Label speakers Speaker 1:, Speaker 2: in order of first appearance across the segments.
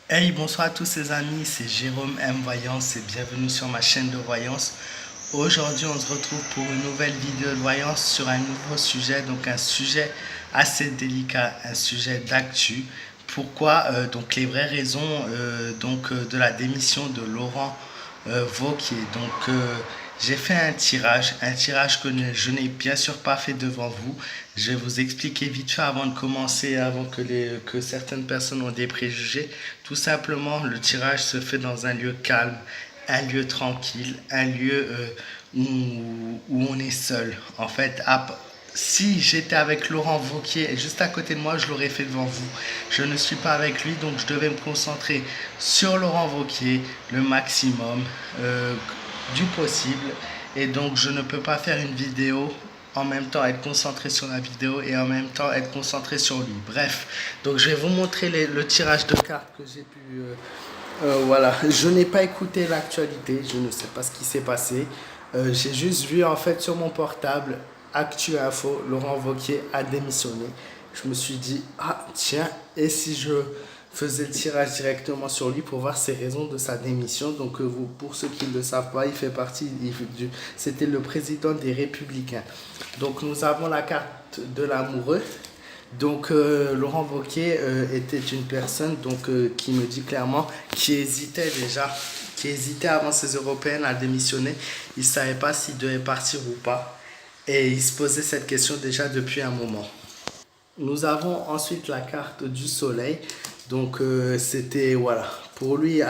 Speaker 1: Hey, bonsoir à tous les amis, c'est Jérôme M Voyance et bienvenue sur ma chaîne de voyance. Aujourd'hui, on se retrouve pour une nouvelle vidéo de voyance sur un nouveau sujet, donc un sujet assez délicat, un sujet d'actu. Pourquoi donc les vraies raisons de la démission de Laurent Wauquiez. J'ai fait un tirage que je n'ai bien sûr pas fait devant vous. Je vais vous expliquer vite fait avant de commencer, avant que certaines personnes ont des préjugés. Tout simplement, le tirage se fait dans un lieu calme, un lieu tranquille, un lieu où on est seul. En fait, si j'étais avec Laurent Wauquiez juste à côté de moi, je l'aurais fait devant vous. Je ne suis pas avec lui, donc je devais me concentrer sur Laurent Wauquiez le maximum du possible. Et donc, je ne peux pas faire une vidéo en même temps être concentré sur la vidéo et en même temps être concentré sur lui. Bref, donc je vais vous montrer le tirage de cartes que j'ai pu... voilà, je n'ai pas écouté l'actualité, je ne sais pas ce qui s'est passé. J'ai juste vu en fait sur mon portable Actu Info, Laurent Wauquiez a démissionné. Je me suis dit, ah tiens, et si je faisais le tirage directement sur lui pour voir ses raisons de sa démission. Donc pour ceux qui ne le savent pas, il fait partie, c'était le président des Républicains. Donc nous avons la carte de l'amoureux. Donc Laurent Wauquiez était une personne qui me dit clairement qui hésitait avant ces européennes à démissionner. Il ne savait pas s'il devait partir ou pas. Et il se posait cette question déjà depuis un moment. Nous avons ensuite la carte du soleil. C'était voilà, pour lui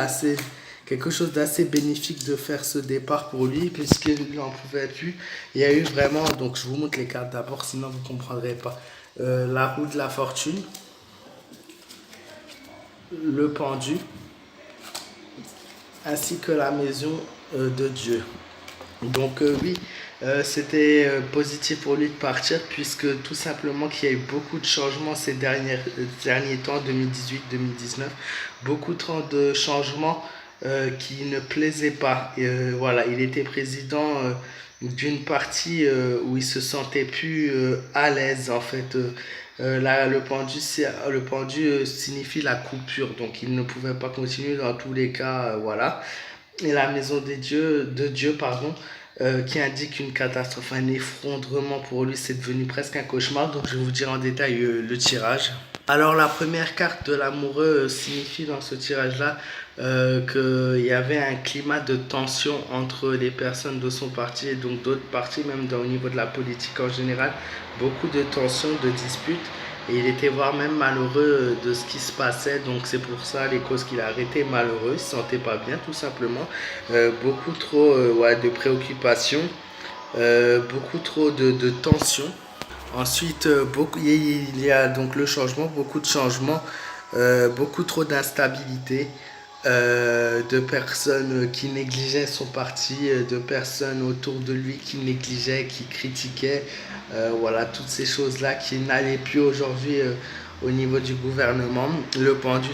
Speaker 1: quelque chose d'assez bénéfique de faire ce départ pour lui puisqu'il n'en pouvait plus. Il y a eu vraiment, donc je vous montre les cartes d'abord sinon vous ne comprendrez pas. La roue de la fortune, le pendu, ainsi que la maison de Dieu. Oui, c'était positif pour lui de partir puisque tout simplement qu'il y a eu beaucoup de changements ces derniers temps, 2018-2019, beaucoup trop de changements qui ne plaisaient pas. Voilà, il était président d'une partie où il se sentait plus à l'aise en fait. Là, le pendu signifie la coupure, donc il ne pouvait pas continuer dans tous les cas, voilà. Et la maison de Dieu, pardon, qui indique une catastrophe, un effondrement pour lui, c'est devenu presque un cauchemar. Donc je vais vous dire en détail le tirage. Alors la première carte de l'amoureux signifie dans ce tirage-là qu'il y avait un climat de tension entre les personnes de son parti et donc d'autres partis, même au niveau de la politique en général, beaucoup de tensions, de disputes. Et il était voire même malheureux de ce qui se passait, donc c'est pour ça les causes qu'il a arrêté malheureux, il se sentait pas bien tout simplement. Beaucoup trop ouais, de préoccupations, beaucoup trop de tensions. Ensuite, il y a donc le changement, beaucoup de changements, beaucoup trop d'instabilité, de personnes qui négligeaient son parti, de personnes autour de lui qui négligeaient, qui critiquaient, voilà, toutes ces choses-là qui n'allaient plus aujourd'hui au niveau du gouvernement. Le pendu,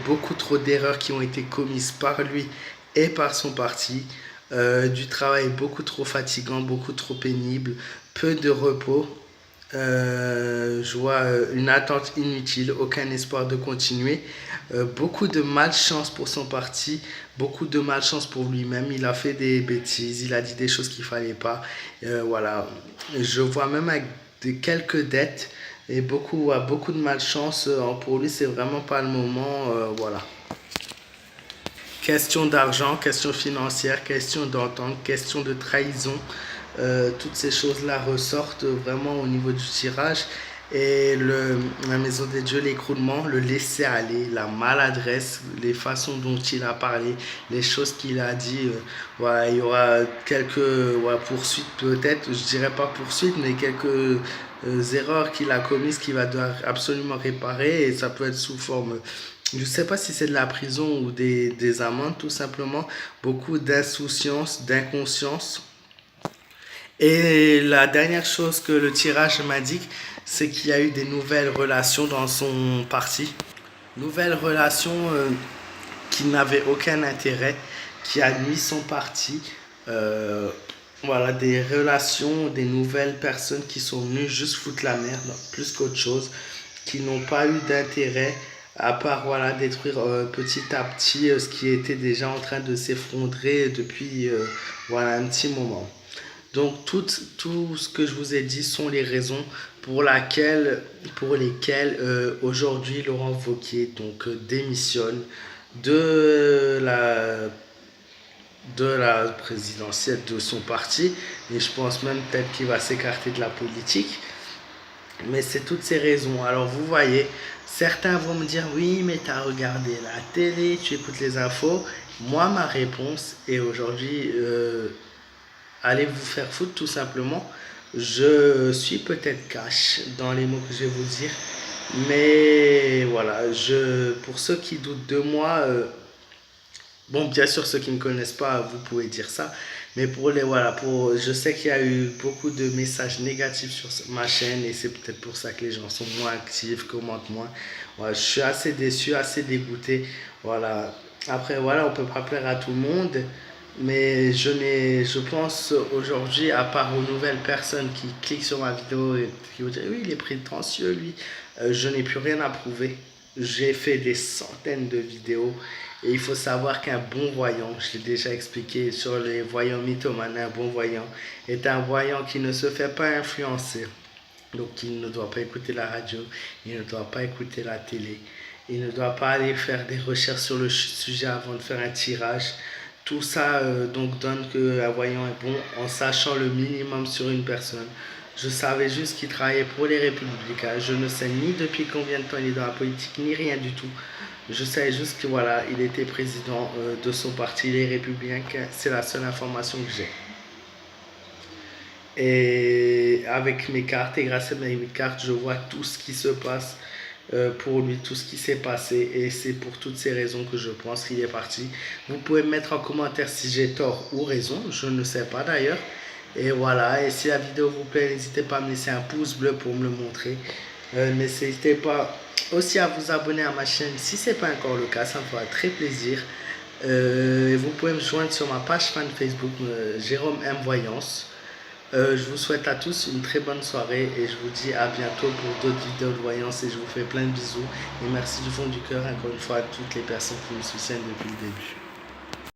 Speaker 1: beaucoup trop d'erreurs qui ont été commises par lui et par son parti, du travail beaucoup trop fatigant, beaucoup trop pénible, peu de repos. Je vois une attente inutile, aucun espoir de continuer. Beaucoup de malchance pour son parti, beaucoup de malchance pour lui-même. Il a fait des bêtises, il a dit des choses qu'il ne fallait pas. Voilà. Je vois même avec quelques dettes et beaucoup de malchance. Pour lui, c'est vraiment pas le moment. Voilà. Question d'argent, question financière, question d'entente, question de trahison. Toutes ces choses-là ressortent vraiment au niveau du tirage. La maison des dieux, l'écroulement, le laisser aller, la maladresse, les façons dont il a parlé, les choses qu'il a dit. Voilà, il y aura quelques voilà, poursuites peut-être, je dirais pas poursuites, mais quelques erreurs qu'il a commises qu'il va devoir absolument réparer et ça peut être sous forme je ne sais pas si c'est de la prison ou des amendes, tout simplement. Beaucoup d'insouciance, d'inconscience. Et la dernière chose que le tirage m'indique, c'est qu'il y a eu des nouvelles relations dans son parti. Nouvelles relations qui n'avaient aucun intérêt, qui a nuit son parti. Voilà, des relations, des nouvelles personnes qui sont venues juste foutre la merde, plus qu'autre chose, qui n'ont pas eu d'intérêt à part voilà, détruire petit à petit ce qui était déjà en train de s'effondrer depuis voilà, un petit moment. Donc tout ce que je vous ai dit sont les raisons pour lesquelles aujourd'hui Laurent Wauquiez donc, démissionne de la présidentielle de son parti. Et je pense même peut-être qu'il va s'écarter de la politique. Mais c'est toutes ces raisons. Alors vous voyez, certains vont me dire oui, mais tu as regardé la télé, tu écoutes les infos. Moi, ma réponse est aujourd'hui, allez vous faire foutre tout simplement. Je suis peut-être cash dans les mots que je vais vous dire. Mais voilà, pour ceux qui doutent de moi, bon, bien sûr, ceux qui ne me connaissent pas, vous pouvez dire ça. Mais voilà, je sais qu'il y a eu beaucoup de messages négatifs sur ma chaîne et c'est peut-être pour ça que les gens sont moins actifs, commentent moins. Voilà, je suis assez déçu, assez dégoûté. Voilà. Après, voilà, on peut pas plaire à tout le monde. Mais je pense aujourd'hui, à part aux nouvelles personnes qui cliquent sur ma vidéo et qui vont dire oui, il est prétentieux, lui, je n'ai plus rien à prouver. J'ai fait des centaines de vidéos et il faut savoir qu'un bon voyant, je l'ai déjà expliqué sur les voyants mythomanes, un bon voyant est un voyant qui ne se fait pas influencer. Donc il ne doit pas écouter la radio, il ne doit pas écouter la télé, il ne doit pas aller faire des recherches sur le sujet avant de faire un tirage. Tout ça donc donne qu'un voyant est bon en sachant le minimum sur une personne. Je savais juste qu'il travaillait pour les Républicains. Je ne sais ni depuis combien de temps il est dans la politique, ni rien du tout. Je savais juste que voilà, il était président de son parti, les Républicains. C'est la seule information que j'ai. Et avec mes cartes et grâce à mes cartes, je vois tout ce qui se passe pour lui, tout ce qui s'est passé. Et c'est pour toutes ces raisons que je pense qu'il est parti. Vous pouvez me mettre en commentaire si j'ai tort ou raison. Je ne sais pas d'ailleurs. Et voilà, et si la vidéo vous plaît, n'hésitez pas à me laisser un pouce bleu pour me le montrer. N'hésitez pas aussi à vous abonner à ma chaîne si ce n'est pas encore le cas, ça me fera très plaisir. Et vous pouvez me joindre sur ma page fan Facebook, Jérôme M Voyance. Je vous souhaite à tous une très bonne soirée et je vous dis à bientôt pour d'autres vidéos de voyance et je vous fais plein de bisous. Et merci du fond du cœur encore une fois à toutes les personnes qui me soutiennent depuis le début.